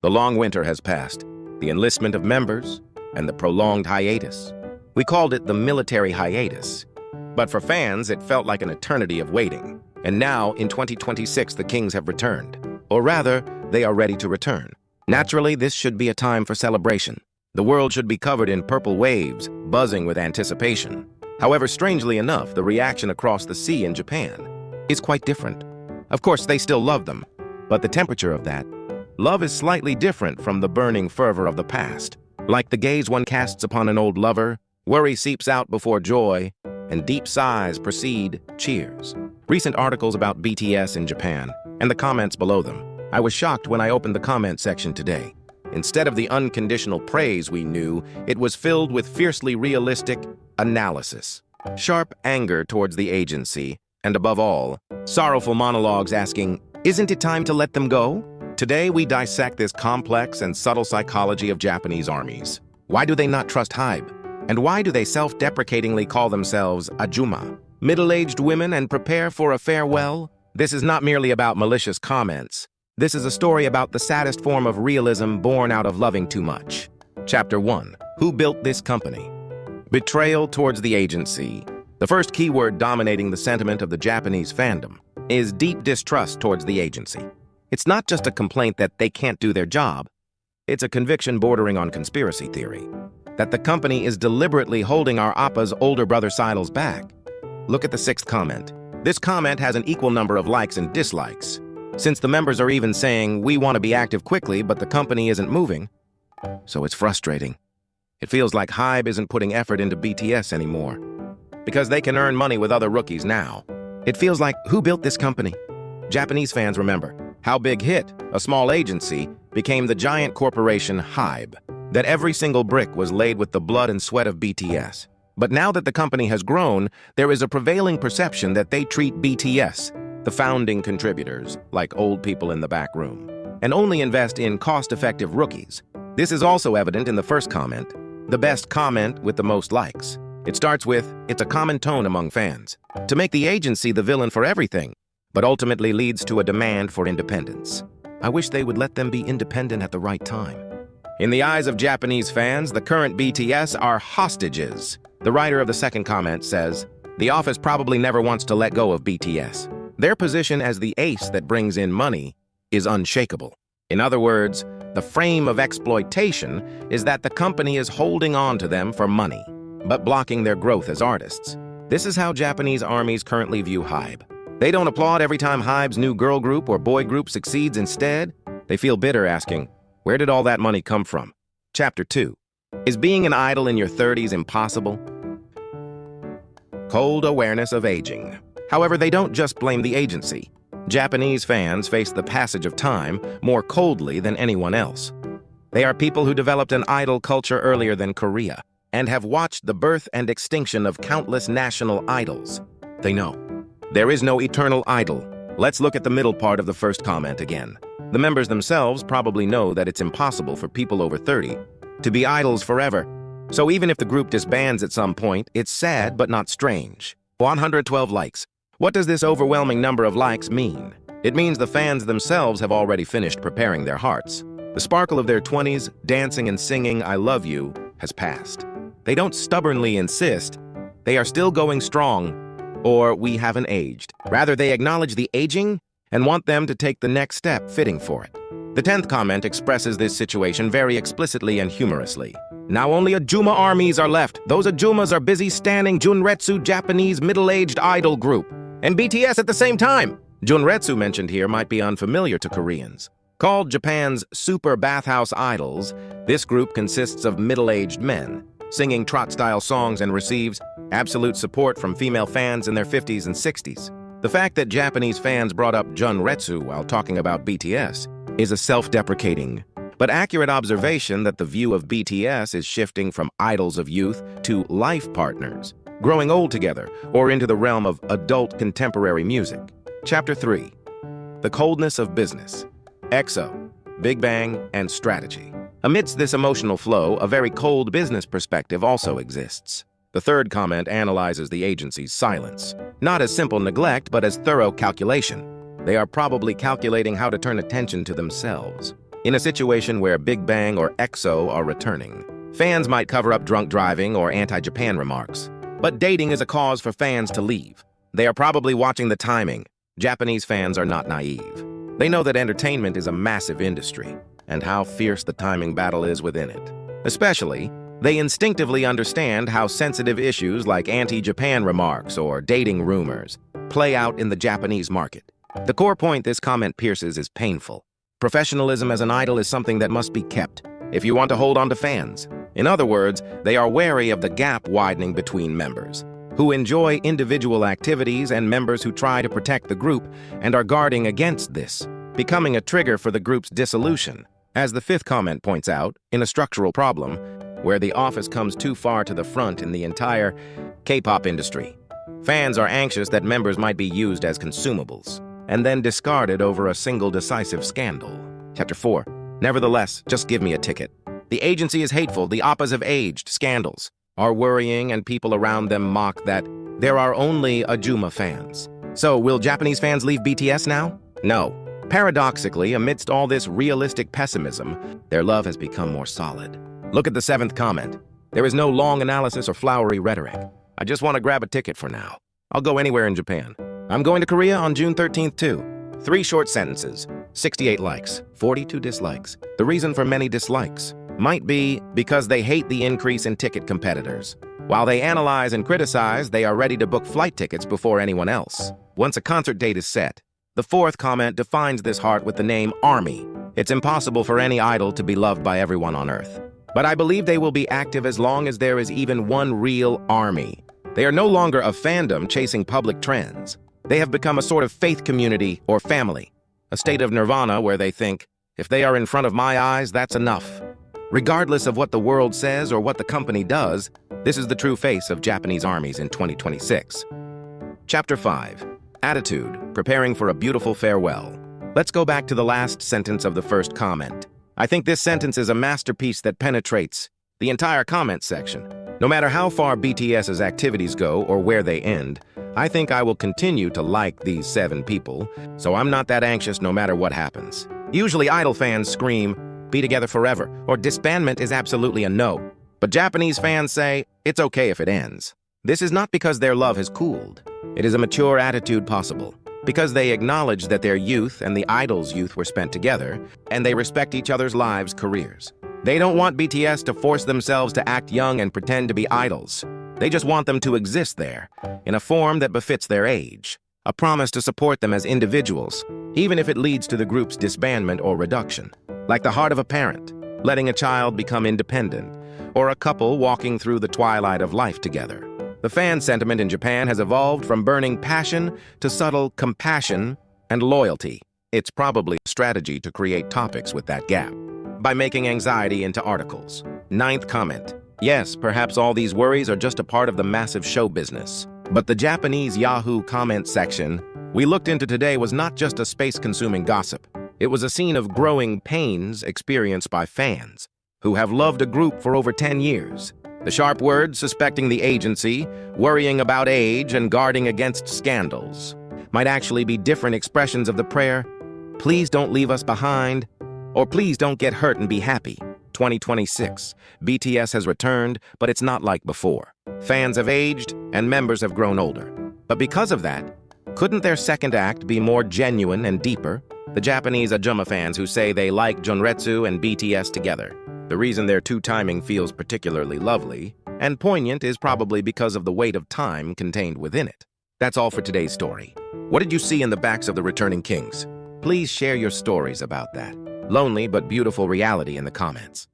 The long winter has passed, the enlistment of members, and the prolonged hiatus. We called it the military hiatus. But for fans, it felt like an eternity of waiting. And now, in 2026, the Kings have returned. Or rather, they are ready to return. Naturally, this should be a time for celebration. The world should be covered in purple waves, buzzing with anticipation. However, strangely enough, the reaction across the sea in Japan is quite different. Of course, they still love them, but the temperature of that love is slightly different from the burning fervor of the past. Like the gaze one casts upon an old lover, worry seeps out before joy, and deep sighs precede cheers. Recent articles about BTS in Japan, and the comments below them. I was shocked when I opened the comment section today. Instead of the unconditional praise we knew, it was filled with fiercely realistic analysis. Sharp anger towards the agency, and above all, sorrowful monologues asking, "Isn't it time to let them go?" Today we dissect this complex and subtle psychology of Japanese armies. Why do they not trust HYBE? And why do they self-deprecatingly call themselves Ajuma, middle-aged women, and prepare for a farewell? This is not merely about malicious comments. This is a story about the saddest form of realism born out of loving too much. Chapter 1. Who built this company? Betrayal towards the agency. The first keyword dominating the sentiment of the Japanese fandom is deep distrust towards the agency. It's not just a complaint that they can't do their job. It's a conviction bordering on conspiracy theory, that the company is deliberately holding our Appa's older brother Seidel's back. Look at the 6th comment. This comment has an equal number of likes and dislikes. Since the members are even saying, "We want to be active quickly, but the company isn't moving." So it's frustrating. It feels like HYBE isn't putting effort into BTS anymore, because they can earn money with other rookies now. It feels like, who built this company? Japanese fans remember how Big Hit, a small agency, became the giant corporation HYBE, that every single brick was laid with the blood and sweat of BTS. But now that the company has grown, there is a prevailing perception that they treat BTS, the founding contributors, like old people in the back room, and only invest in cost-effective rookies. This is also evident in the first comment, the best comment with the most likes. It starts with, "It's a common tone among fans," to make the agency the villain for everything, but ultimately leads to a demand for independence. I wish they would let them be independent at the right time. In the eyes of Japanese fans, the current BTS are hostages. The writer of the second comment says, "The office probably never wants to let go of BTS. Their position as the ace that brings in money is unshakable." In other words, the frame of exploitation is that the company is holding on to them for money, but blocking their growth as artists. This is how Japanese armies currently view HYBE. They don't applaud every time HYBE's new girl group or boy group succeeds. Instead, they feel bitter, asking, "Where did all that money come from?" Chapter 2. Is being an idol in your 30s impossible? Cold awareness of aging. However, they don't just blame the agency. Japanese fans face the passage of time more coldly than anyone else. They are people who developed an idol culture earlier than Korea and have watched the birth and extinction of countless national idols. They know there is no eternal idol. Let's look at the middle part of the first comment again. The members themselves probably know that it's impossible for people over 30 to be idols forever. So even if the group disbands at some point, it's sad but not strange. 112 likes. What does this overwhelming number of likes mean? It means the fans themselves have already finished preparing their hearts. The sparkle of their 20s, dancing and singing "I love you" has passed. They don't stubbornly insist. They are still going strong, or "we haven't aged." Rather, they acknowledge the aging and want them to take the next step fitting for it. The 10th comment expresses this situation very explicitly and humorously. "Now only Ajuma armies are left. Those Ajumas are busy standing Junretsu, Japanese middle-aged idol group, and BTS at the same time." Junretsu mentioned here might be unfamiliar to Koreans. Called Japan's super bathhouse idols, this group consists of middle-aged men, singing trot-style songs, and receives absolute support from female fans in their 50s and 60s. The fact that Japanese fans brought up Junretsu while talking about BTS is a self-deprecating but accurate observation that the view of BTS is shifting from idols of youth to life partners, growing old together, or into the realm of adult contemporary music. Chapter 3. The coldness of business. EXO, Big Bang, and strategy. Amidst this emotional flow, a very cold business perspective also exists. The third comment analyzes the agency's silence, not as simple neglect, but as thorough calculation. They are probably calculating how to turn attention to themselves. In a situation where Big Bang or EXO are returning, fans might cover up drunk driving or anti-Japan remarks. But dating is a cause for fans to leave. They are probably watching the timing. Japanese fans are not naive. They know that entertainment is a massive industry, and how fierce the timing battle is within it. Especially, they instinctively understand how sensitive issues like anti-Japan remarks or dating rumors play out in the Japanese market. The core point this comment pierces is painful. Professionalism as an idol is something that must be kept if you want to hold on to fans. In other words, they are wary of the gap widening between members who enjoy individual activities and members who try to protect the group and are guarding against this, becoming a trigger for the group's dissolution. As the fifth comment points out, in a structural problem, where the office comes too far to the front in the entire K-pop industry. Fans are anxious that members might be used as consumables, and then discarded over a single decisive scandal. Chapter 4. Nevertheless, just give me a ticket. The agency is hateful, the oppas have aged, scandals are worrying, and people around them mock that there are only Ajuma fans. So, will Japanese fans leave BTS now? No. Paradoxically, amidst all this realistic pessimism, their love has become more solid. Look at the seventh comment. There is no long analysis or flowery rhetoric. I just want to grab a ticket for now. I'll go anywhere in Japan. I'm going to Korea on June 13th too. 3 short sentences, 68 likes, 42 dislikes. The reason for many dislikes might be because they hate the increase in ticket competitors. While they analyze and criticize, they are ready to book flight tickets before anyone else. Once a concert date is set, the fourth comment defines this heart with the name ARMY. It's impossible for any idol to be loved by everyone on Earth. But I believe they will be active as long as there is even one real ARMY. They are no longer a fandom chasing public trends. They have become a sort of faith community or family, a state of nirvana where they think, if they are in front of my eyes, that's enough. Regardless of what the world says or what the company does, this is the true face of Japanese armies in 2026. Chapter 5. Attitude, preparing for a beautiful farewell. Let's go back to the last sentence of the first comment. I think this sentence is a masterpiece that penetrates the entire comment section. No matter how far BTS's activities go or where they end, I think I will continue to like these 7 people, so I'm not that anxious no matter what happens. Usually idol fans scream, be together forever, or disbandment is absolutely a no. But Japanese fans say, it's okay if it ends. This is not because their love has cooled. It is a mature attitude possible, because they acknowledge that their youth and the idol's youth were spent together, and they respect each other's lives, careers. They don't want BTS to force themselves to act young and pretend to be idols. They just want them to exist there, in a form that befits their age. A promise to support them as individuals, even if it leads to the group's disbandment or reduction. Like the heart of a parent, letting a child become independent, or a couple walking through the twilight of life together. The fan sentiment in Japan has evolved from burning passion to subtle compassion and loyalty. It's probably a strategy to create topics with that gap, by making anxiety into articles. Ninth comment. Yes, perhaps all these worries are just a part of the massive show business. But the Japanese Yahoo comment section we looked into today was not just a space-consuming gossip. It was a scene of growing pains experienced by fans who have loved a group for over 10 years. The sharp words suspecting the agency, worrying about age, and guarding against scandals might actually be different expressions of the prayer, please don't leave us behind, or please don't get hurt and be happy. 2026. BTS has returned, but it's not like before. Fans have aged, and members have grown older. But because of that, couldn't their second act be more genuine and deeper? The Japanese Ajuma fans who say they like Junretsu and BTS together. The reason their timing feels particularly lovely and poignant is probably because of the weight of time contained within it. That's all for today's story. What did you see in the backs of the returning kings? Please share your stories about that lonely but beautiful reality in the comments.